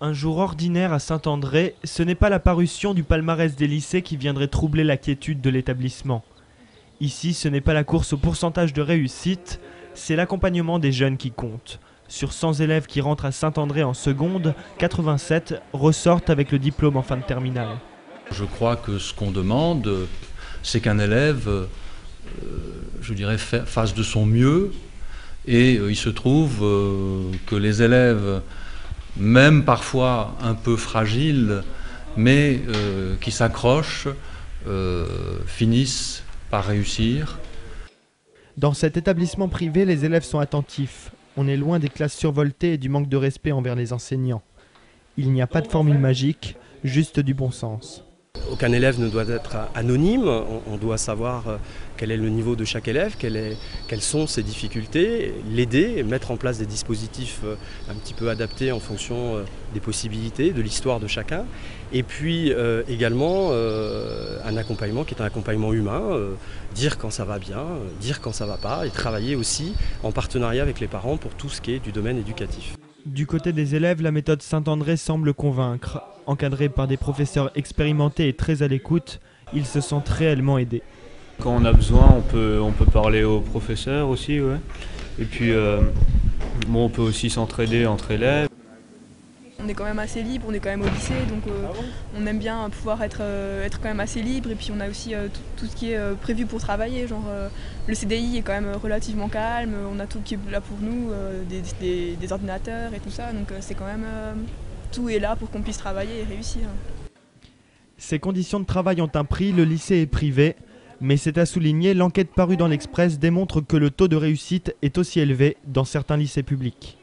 Un jour ordinaire à Saint-André, ce n'est pas la parution du palmarès des lycées qui viendrait troubler la quiétude de l'établissement. Ici, ce n'est pas la course au pourcentage de réussite, c'est l'accompagnement des jeunes qui compte. Sur 100 élèves qui rentrent à Saint-André en seconde, 87 ressortent avec le diplôme en fin de terminale. Je crois que ce qu'on demande, c'est qu'un élève, fasse de son mieux. Et il se trouve que les élèves, même parfois un peu fragiles, mais qui s'accrochent, finissent par réussir. Dans cet établissement privé, les élèves sont attentifs. On est loin des classes survoltées et du manque de respect envers les enseignants. Il n'y a pas de formule magique, juste du bon sens. Aucun élève ne doit être anonyme, on doit savoir quel est le niveau de chaque élève, quelles sont ses difficultés, l'aider, mettre en place des dispositifs un petit peu adaptés en fonction des possibilités, de l'histoire de chacun. Et puis également un accompagnement qui est un accompagnement humain, dire quand ça va bien, dire quand ça ne va pas, et travailler aussi en partenariat avec les parents pour tout ce qui est du domaine éducatif. Du côté des élèves, la méthode Saint-André semble convaincre. Encadrés par des professeurs expérimentés et très à l'écoute, ils se sentent réellement aidés. Quand on a besoin, on peut parler aux professeurs aussi, ouais. Et puis, on peut aussi s'entraider entre élèves. On est quand même assez libre, on est quand même au lycée, donc on aime bien pouvoir être quand même assez libre. Et puis on a aussi tout ce qui est prévu pour travailler, genre le CDI est quand même relativement calme, on a tout qui est là pour nous, des ordinateurs et tout ça, donc c'est quand même, tout est là pour qu'on puisse travailler et réussir. Ces conditions de travail ont un prix, le lycée est privé, mais c'est à souligner, l'enquête parue dans l'Express démontre que le taux de réussite est aussi élevé dans certains lycées publics.